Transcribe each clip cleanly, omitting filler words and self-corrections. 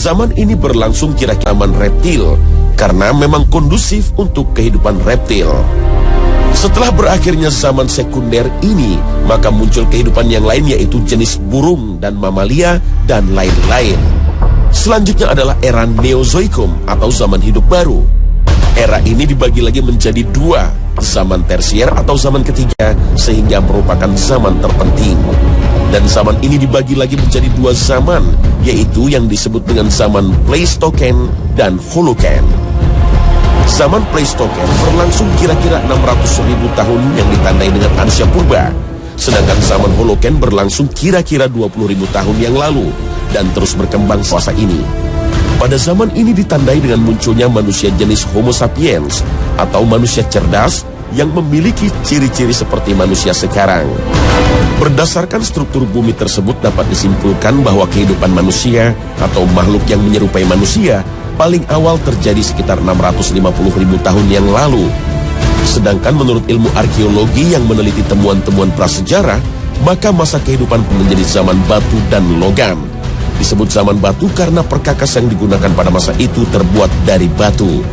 Zaman ini berlangsung kira-kira zaman reptil, karena memang kondusif untuk kehidupan reptil. Setelah berakhirnya zaman sekunder ini, maka muncul kehidupan yang lain, yaitu jenis burung dan mamalia dan lain-lain. Selanjutnya adalah era Neozoikum atau zaman hidup baru. Era ini dibagi lagi menjadi dua, zaman tersier atau zaman ketiga, sehingga merupakan zaman terpenting. Dan zaman ini dibagi lagi menjadi dua zaman, yaitu yang disebut dengan zaman Pleistoken dan Holoken. Zaman Pleistoken berlangsung kira-kira 600.000 tahun yang ditandai dengan Ansya Purba. Sedangkan zaman Holoken berlangsung kira-kira 20.000 tahun yang lalu dan terus berkembang fase ini. Pada zaman ini ditandai dengan munculnya manusia jenis Homo sapiens atau manusia cerdas yang memiliki ciri-ciri seperti manusia sekarang. Berdasarkan struktur bumi tersebut dapat disimpulkan bahwa kehidupan manusia atau makhluk yang menyerupai manusia paling awal terjadi sekitar 650.000 tahun yang lalu. Sedangkan menurut ilmu arkeologi yang meneliti temuan-temuan prasejarah, maka masa kehidupan menjadi zaman batu dan logam. Disebut zaman batu karena perkakas yang digunakan pada masa itu terbuat dari batu.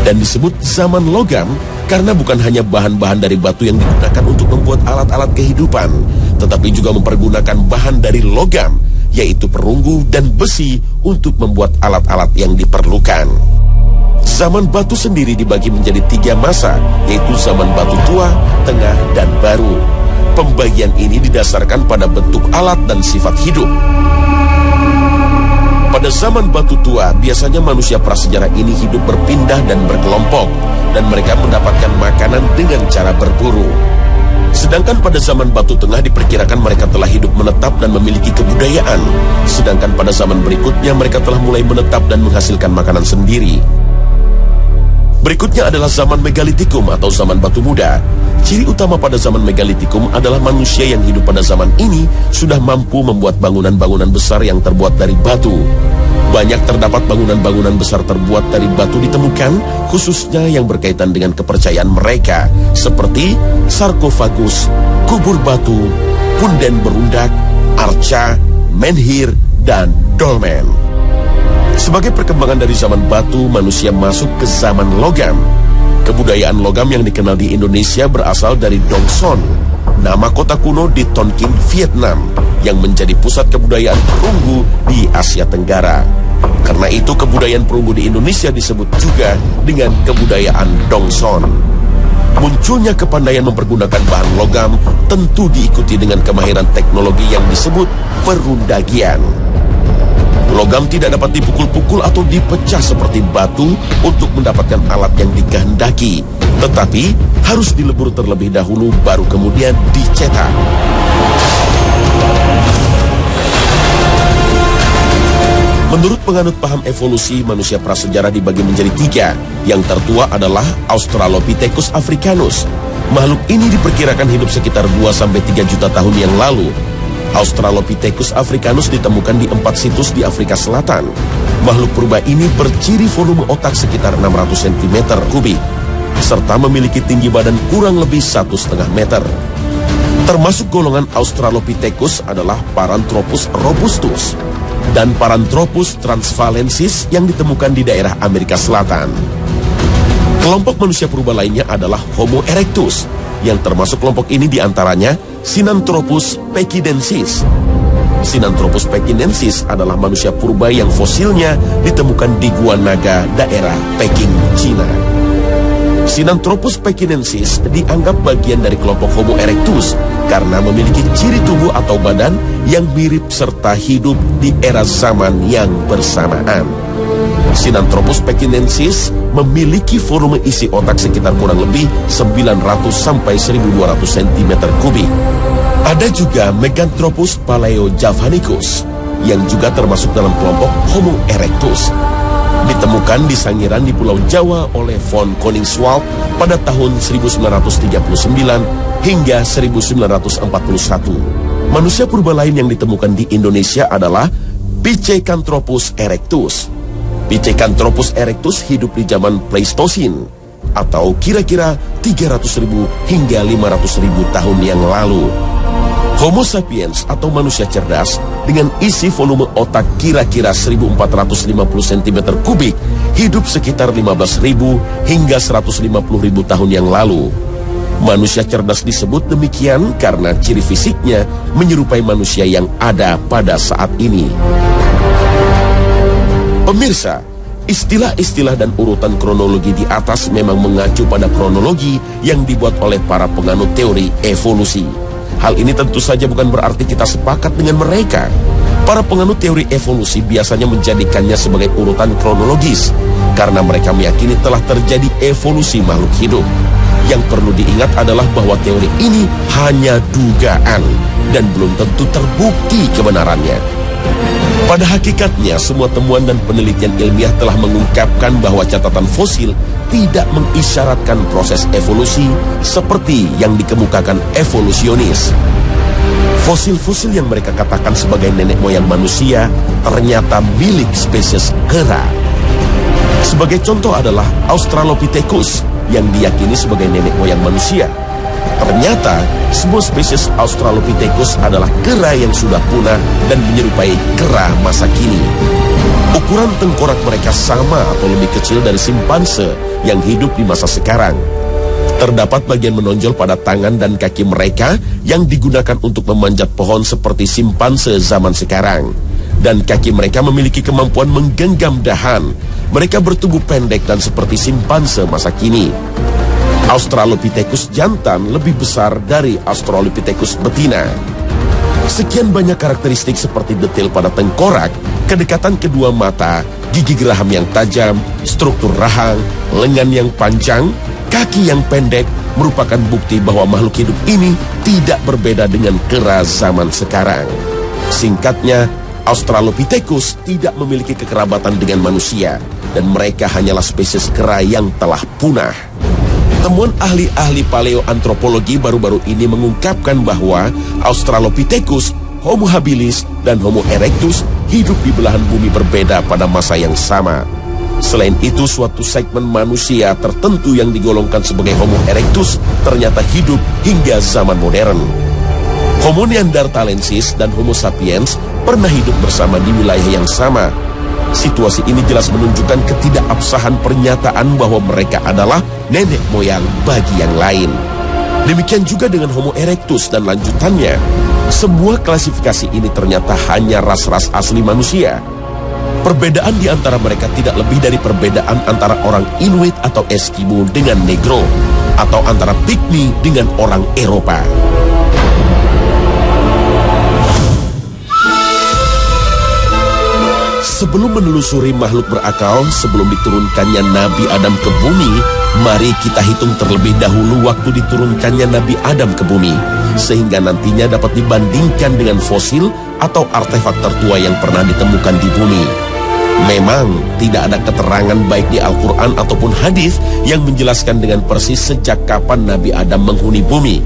Dan disebut zaman logam karena bukan hanya bahan-bahan dari batu yang digunakan untuk membuat alat-alat kehidupan, tetapi juga mempergunakan bahan dari logam, yaitu perunggu dan besi untuk membuat alat-alat yang diperlukan. Zaman batu sendiri dibagi menjadi 3 masa, yaitu zaman batu tua, tengah, dan baru. Pembagian ini didasarkan pada bentuk alat dan sifat hidup. Pada zaman batu tua, biasanya manusia prasejarah ini hidup berpindah dan berkelompok, dan mereka mendapatkan makanan dengan cara berburu. Sedangkan pada zaman batu tengah diperkirakan mereka telah hidup menetap dan memiliki kebudayaan. Sedangkan pada zaman berikutnya mereka telah mulai menetap dan menghasilkan makanan sendiri. Berikutnya adalah zaman megalitikum atau zaman batu muda. Ciri utama pada zaman megalitikum adalah manusia yang hidup pada zaman ini sudah mampu membuat bangunan-bangunan besar yang terbuat dari batu. Banyak terdapat bangunan-bangunan besar terbuat dari batu ditemukan, khususnya yang berkaitan dengan kepercayaan mereka, seperti sarkofagus, kubur batu, punden berundak, arca, menhir, dan dolmen. Sebagai perkembangan dari zaman batu, manusia masuk ke zaman logam. Kebudayaan logam yang dikenal di Indonesia berasal dari Dong Son, nama kota kuno di Tonkin, Vietnam, yang menjadi pusat kebudayaan perunggu di Asia Tenggara. Karena itu kebudayaan perunggu di Indonesia disebut juga dengan kebudayaan Dong Son. Munculnya kepandaian mempergunakan bahan logam tentu diikuti dengan kemahiran teknologi yang disebut perundagian. Logam tidak dapat dipukul-pukul atau dipecah seperti batu untuk mendapatkan alat yang dikehendaki, tetapi harus dilebur terlebih dahulu baru kemudian dicetak. Menurut penganut paham evolusi, manusia prasejarah dibagi menjadi 3. Yang tertua adalah Australopithecus africanus. Makhluk ini diperkirakan hidup sekitar 2-3 juta tahun yang lalu. Australopithecus africanus ditemukan di 4 situs di Afrika Selatan. Makhluk purba ini berciri volume otak sekitar 600 cm kubik, serta memiliki tinggi badan kurang lebih 1,5 meter. Termasuk golongan Australopithecus adalah Paranthropus robustus dan Paranthropus transvalensis yang ditemukan di daerah Amerika Selatan. Kelompok manusia purba lainnya adalah Homo erectus, yang termasuk kelompok ini diantaranya Sinanthropus pekinensis. Sinanthropus pekinensis adalah manusia purba yang fosilnya ditemukan di Gua Naga, daerah Peking, Cina. Sinanthropus pekinensis dianggap bagian dari kelompok Homo erectus karena memiliki ciri tubuh atau badan yang mirip serta hidup di era zaman yang bersamaan. Sinanthropus pekinensis memiliki volume isi otak sekitar kurang lebih 900 sampai 1200 cm kubik. Ada juga Meganthropus paleojavanicus yang juga termasuk dalam kelompok Homo erectus. Ditemukan di Sangiran di Pulau Jawa oleh von Koningswald pada tahun 1939 hingga 1941. Manusia purba lain yang ditemukan di Indonesia adalah Pithecanthropus erectus. Pithecanthropus erectus hidup di zaman Pleistosin atau kira-kira 300.000 hingga 500.000 tahun yang lalu. Homo sapiens atau manusia cerdas dengan isi volume otak kira-kira 1450 cm3 hidup sekitar 15.000 hingga 150.000 tahun yang lalu. Manusia cerdas disebut demikian karena ciri fisiknya menyerupai manusia yang ada pada saat ini. Pemirsa, istilah-istilah dan urutan kronologi di atas memang mengacu pada kronologi yang dibuat oleh para penganut teori evolusi. Hal ini tentu saja bukan berarti kita sepakat dengan mereka. Para penganut teori evolusi biasanya menjadikannya sebagai urutan kronologis karena mereka meyakini telah terjadi evolusi makhluk hidup. Yang perlu diingat adalah bahwa teori ini hanya dugaan dan belum tentu terbukti kebenarannya. Pada hakikatnya, semua temuan dan penelitian ilmiah telah mengungkapkan bahwa catatan fosil tidak mengisyaratkan proses evolusi seperti yang dikemukakan evolusionis. Fosil-fosil yang mereka katakan sebagai nenek moyang manusia ternyata milik spesies kera. Sebagai contoh adalah Australopithecus yang diyakini sebagai nenek moyang manusia. Ternyata, semua spesies Australopithecus adalah kera yang sudah punah dan menyerupai kera masa kini. Ukuran tengkorak mereka sama atau lebih kecil dari simpanse yang hidup di masa sekarang. Terdapat bagian menonjol pada tangan dan kaki mereka yang digunakan untuk memanjat pohon seperti simpanse zaman sekarang. Dan kaki mereka memiliki kemampuan menggenggam dahan. Mereka bertubuh pendek dan seperti simpanse masa kini. Australopithecus jantan lebih besar dari Australopithecus betina. Sekian banyak karakteristik seperti detail pada tengkorak, kedekatan kedua mata, gigi geraham yang tajam, struktur rahang, lengan yang panjang, kaki yang pendek merupakan bukti bahwa makhluk hidup ini tidak berbeda dengan kera zaman sekarang. Singkatnya, Australopithecus tidak memiliki kekerabatan dengan manusia dan mereka hanyalah spesies kera yang telah punah. Temuan ahli-ahli paleoantropologi baru-baru ini mengungkapkan bahwa Australopithecus, Homo habilis, dan Homo erectus hidup di belahan bumi berbeda pada masa yang sama. Selain itu, suatu segmen manusia tertentu yang digolongkan sebagai Homo erectus ternyata hidup hingga zaman modern. Homo neanderthalensis dan Homo sapiens pernah hidup bersama di wilayah yang sama. Situasi ini jelas menunjukkan ketidakabsahan pernyataan bahwa mereka adalah nenek moyang bagi yang lain. Demikian juga dengan Homo erectus dan lanjutannya. Semua klasifikasi ini ternyata hanya ras-ras asli manusia. Perbedaan di antara mereka tidak lebih dari perbedaan antara orang Inuit atau Eskimo dengan Negro, atau antara Pygmy dengan orang Eropa. Sebelum menelusuri makhluk berakal, sebelum diturunkannya Nabi Adam ke bumi, mari kita hitung terlebih dahulu waktu diturunkannya Nabi Adam ke bumi, sehingga nantinya dapat dibandingkan dengan fosil atau artefak tertua yang pernah ditemukan di bumi. Memang tidak ada keterangan baik di Al-Quran ataupun hadis yang menjelaskan dengan persis sejak kapan Nabi Adam menghuni bumi.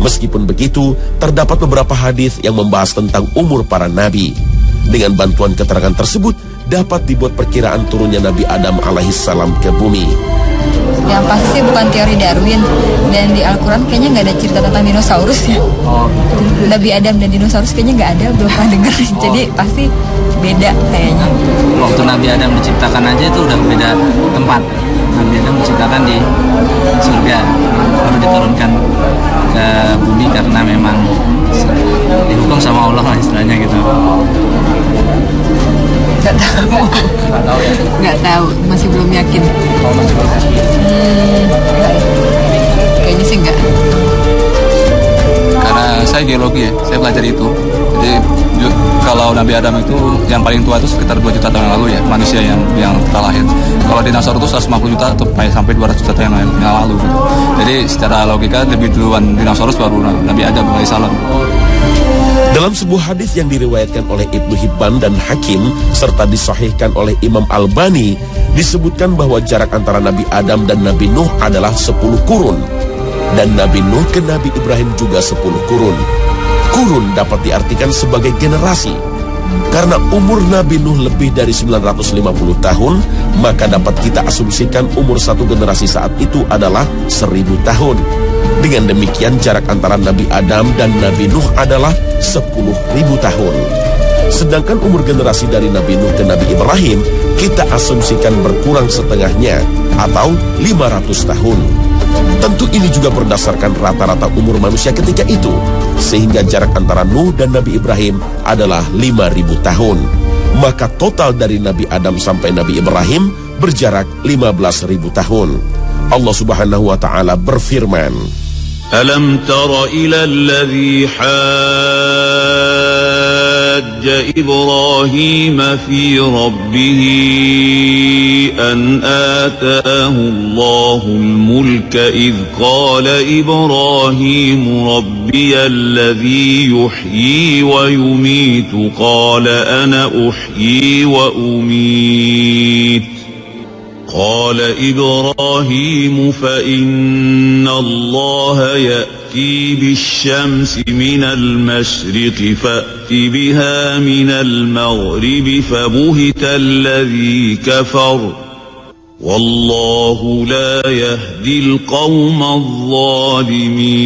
Meskipun begitu, terdapat beberapa hadis yang membahas tentang umur para nabi. Dengan bantuan keterangan tersebut, dapat dibuat perkiraan turunnya Nabi Adam alaihissalam ke bumi. Yang pasti bukan teori Darwin. Dan di Al-Quran kayaknya nggak ada cerita tentang dinosaurus ya. Nabi Adam dan dinosaurus kayaknya nggak ada, belum pernah dengar. Jadi pasti beda kayaknya. Waktu Nabi Adam diciptakan aja itu udah beda tempat. Nabi Adam diciptakan di surga, baru diturunkan ke bumi karena memang dihukum sama Allah lah istilahnya gitu. Nggak tahu ya? Nggak tahu, masih belum yakin. Kayaknya sih nggak. Karena saya geologi ya, saya belajar itu. Jadi kalau Nabi Adam itu yang paling tua itu sekitar 2 juta tahun yang lalu ya, manusia yang telah lahir. Kalau dinosaurus itu 150 juta atau sampai 200 juta tahun yang lalu gitu. Jadi secara logika lebih duluan dinosaurus baru Nabi Adam alaihissalam. Dalam sebuah hadis yang diriwayatkan oleh Ibnu Hibban dan Hakim serta disahihkan oleh Imam Albani, disebutkan bahwa jarak antara Nabi Adam dan Nabi Nuh adalah 10 kurun. Dan Nabi Nuh ke Nabi Ibrahim juga 10 kurun. Kurun dapat diartikan sebagai generasi. Karena umur Nabi Nuh lebih dari 950 tahun, maka dapat kita asumsikan umur satu generasi saat itu adalah 1000 tahun. Dengan demikian jarak antara Nabi Adam dan Nabi Nuh adalah 10.000 tahun. Sedangkan umur generasi dari Nabi Nuh ke Nabi Ibrahim kita asumsikan berkurang setengahnya atau 500 tahun. Tentu ini juga berdasarkan rata-rata umur manusia ketika itu, sehingga jarak antara Nuh dan Nabi Ibrahim adalah 5.000 tahun. Maka total dari Nabi Adam sampai Nabi Ibrahim berjarak 15.000 tahun. Allah Subhanahu wa Ta'ala berfirman, Alam tara ila alladhi hajja Ibrahim fi rabbih an ataahu Allahul mulka idh qala Ibrahim rabbiya alladhi yuhyi wa yumitu qala ana uhyi wa umit. قال إبراهيم فإن الله يأتي بالشمس من المشرق فأت بها من المغرب فبهت الذي كفر والله لا يهدي القوم الظالمين.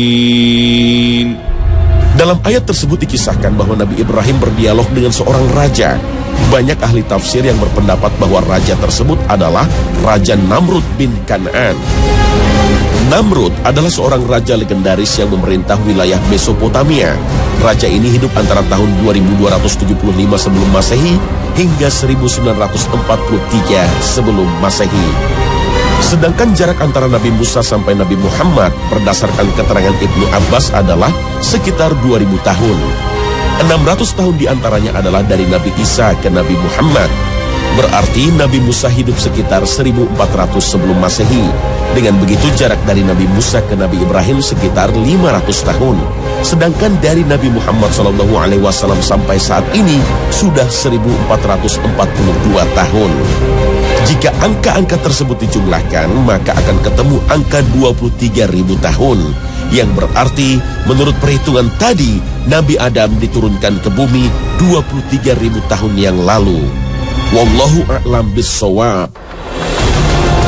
Dalam ayat tersebut dikisahkan bahwa Nabi Ibrahim berdialog dengan seorang raja. Banyak ahli tafsir yang berpendapat bahwa raja tersebut adalah Raja Namrud bin Kan'an. Namrud adalah seorang raja legendaris yang memerintah wilayah Mesopotamia. Raja ini hidup antara tahun 2275 sebelum Masehi hingga 1943 sebelum Masehi. Sedangkan jarak antara Nabi Musa sampai Nabi Muhammad berdasarkan keterangan Ibnu Abbas adalah sekitar 2000 tahun. 600 tahun diantaranya adalah dari Nabi Isa ke Nabi Muhammad. Berarti Nabi Musa hidup sekitar 1400 sebelum Masehi. Dengan begitu jarak dari Nabi Musa ke Nabi Ibrahim sekitar 500 tahun. Sedangkan dari Nabi Muhammad SAW sampai saat ini sudah 1442 tahun. Jika angka-angka tersebut dijumlahkan, maka akan ketemu angka 23.000 tahun. Yang berarti menurut perhitungan tadi, Nabi Adam diturunkan ke bumi 23.000 tahun yang lalu. Wallahu a'lam bissawab.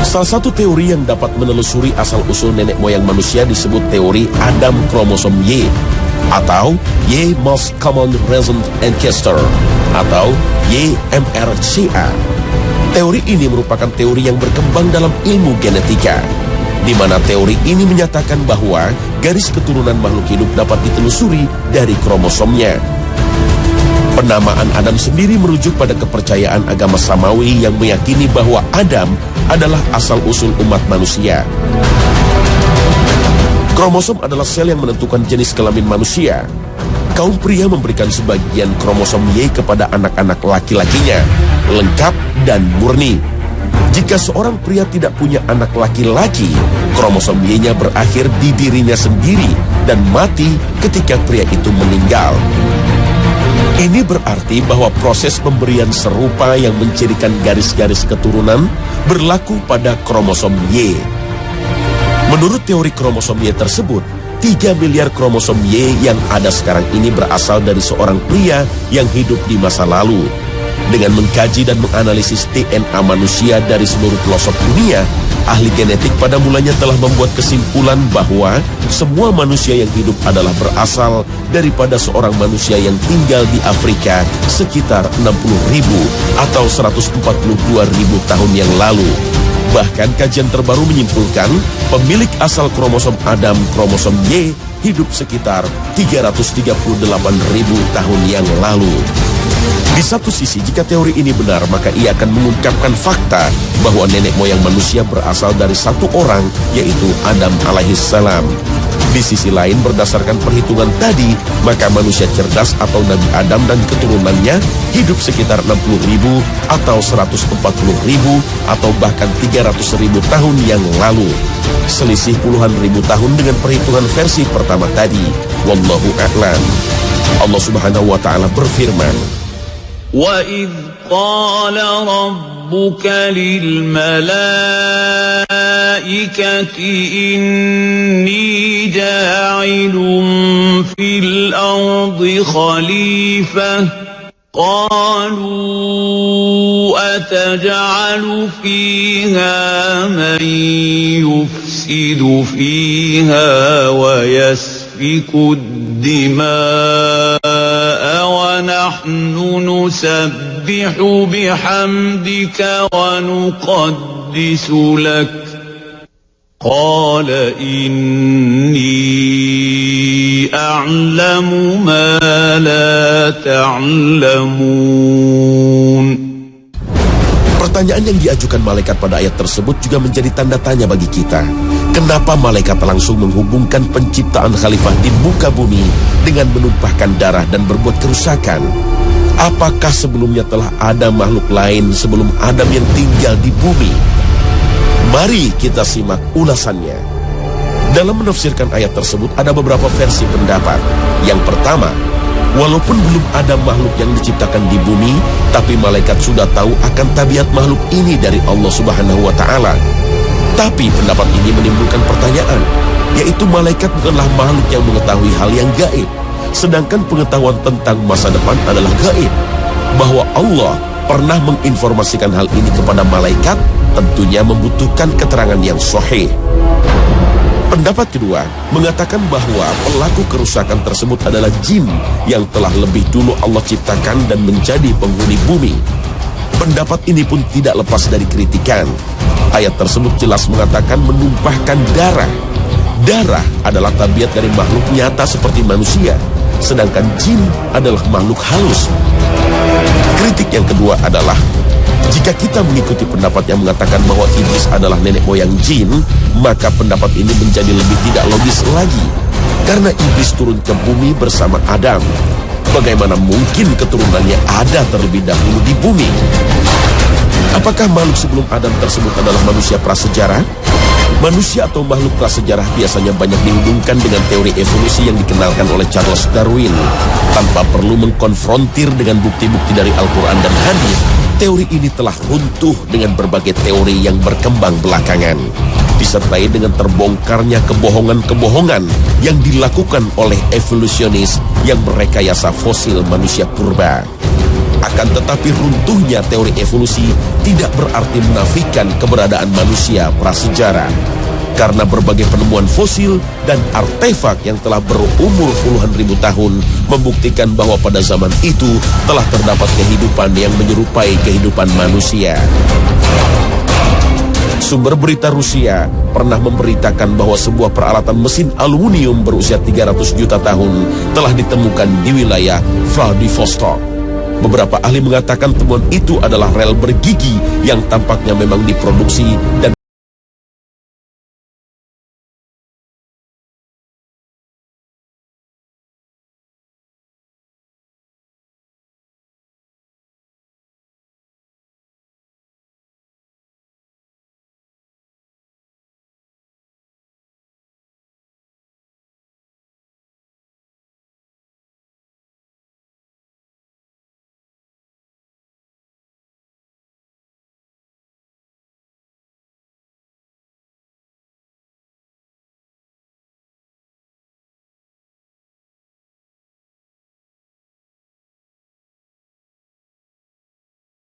Salah satu teori yang dapat menelusuri asal-usul nenek moyang manusia disebut teori Adam kromosom Y atau Y Most Common Recent Ancestor atau YMRCA. Teori ini merupakan teori yang berkembang dalam ilmu genetika, di mana teori ini menyatakan bahwa garis keturunan makhluk hidup dapat ditelusuri dari kromosomnya. Penamaan Adam sendiri merujuk pada kepercayaan agama Samawi yang meyakini bahwa Adam adalah asal-usul umat manusia. Kromosom adalah sel yang menentukan jenis kelamin manusia. Kaum pria memberikan sebagian kromosom Y kepada anak-anak laki-lakinya, lengkap dan murni. Jika seorang pria tidak punya anak laki-laki, kromosom Y-nya berakhir di dirinya sendiri dan mati ketika pria itu meninggal. Ini berarti bahwa proses pemberian serupa yang mencirikan garis-garis keturunan berlaku pada kromosom Y. Menurut teori kromosom Y tersebut, 3 miliar kromosom Y yang ada sekarang ini berasal dari seorang pria yang hidup di masa lalu. Dengan mengkaji dan menganalisis DNA manusia dari seluruh pelosok dunia, ahli genetik pada mulanya telah membuat kesimpulan bahwa semua manusia yang hidup adalah berasal daripada seorang manusia yang tinggal di Afrika sekitar 60.000 atau 142.000 tahun yang lalu. Bahkan kajian terbaru menyimpulkan pemilik asal kromosom Adam, kromosom Y, hidup sekitar 338.000 tahun yang lalu. Di satu sisi, jika teori ini benar, maka ia akan mengungkapkan fakta bahwa nenek moyang manusia berasal dari satu orang, yaitu Adam alaihissalam. Di sisi lain, berdasarkan perhitungan tadi, maka manusia cerdas atau Nabi Adam dan keturunannya hidup sekitar 60.000 atau 140.000 atau bahkan 300.000 tahun yang lalu. Selisih puluhan ribu tahun dengan perhitungan versi pertama tadi. Wallahu a'lam. Allah Subhanahu wa Ta'ala berfirman, وَإِذْ قَالَ رَبُّكَ لِلْمَلَائِكَةِ إِنِّي جَاعِلٌ فِي الْأَرْضِ خَلِيفَةً قَالُوا أَتَجْعَلُ فِيهَا مَن يُفْسِدُ فِيهَا وَيَسْفِكُ الدِّمَاءَ ونحن نسبح بحمدك ونقدس لك قال إني أعلم ما لا تعلمون. Pertanyaan yang diajukan malaikat pada ayat tersebut juga menjadi tanda tanya bagi kita. Kenapa malaikat langsung menghubungkan penciptaan khalifah di muka bumi dengan menumpahkan darah dan berbuat kerusakan? Apakah sebelumnya telah ada makhluk lain sebelum Adam yang tinggal di bumi? Mari kita simak ulasannya. Dalam menafsirkan ayat tersebut ada beberapa versi pendapat. Yang pertama, walaupun belum ada makhluk yang diciptakan di bumi, tapi malaikat sudah tahu akan tabiat makhluk ini dari Allah Subhanahu wa Ta'ala. Tapi pendapat ini menimbulkan pertanyaan, yaitu malaikat bukanlah makhluk yang mengetahui hal yang gaib, sedangkan pengetahuan tentang masa depan adalah gaib. Bahwa Allah pernah menginformasikan hal ini kepada malaikat tentunya membutuhkan keterangan yang sahih. Pendapat kedua mengatakan bahwa pelaku kerusakan tersebut adalah jin yang telah lebih dulu Allah ciptakan dan menjadi penghuni bumi. Pendapat ini pun tidak lepas dari kritikan. Ayat tersebut jelas mengatakan menumpahkan darah. Darah adalah tabiat dari makhluk nyata seperti manusia, sedangkan jin adalah makhluk halus. Kritik yang kedua adalah, jika kita mengikuti pendapat yang mengatakan bahwa iblis adalah nenek moyang jin, maka pendapat ini menjadi lebih tidak logis lagi. Karena iblis turun ke bumi bersama Adam. Bagaimana mungkin keturunannya ada terlebih dahulu di bumi? Apakah makhluk sebelum Adam tersebut adalah manusia prasejarah? Manusia atau makhluk prasejarah biasanya banyak dihubungkan dengan teori evolusi yang dikenalkan oleh Charles Darwin. Tanpa perlu mengkonfrontir dengan bukti-bukti dari Al-Quran dan hadis, teori ini telah runtuh dengan berbagai teori yang berkembang belakangan, disertai dengan terbongkarnya kebohongan-kebohongan yang dilakukan oleh evolusionis yang merekayasa fosil manusia purba. Akan tetapi runtuhnya teori evolusi tidak berarti menafikan keberadaan manusia prasejarah. Karena berbagai penemuan fosil dan artefak yang telah berumur puluhan ribu tahun membuktikan bahwa pada zaman itu telah terdapat kehidupan yang menyerupai kehidupan manusia. Sumber berita Rusia pernah memberitakan bahwa sebuah peralatan mesin aluminium berusia 300 juta tahun telah ditemukan di wilayah Vladivostok. Beberapa ahli mengatakan temuan itu adalah rel bergigi yang tampaknya memang diproduksi dan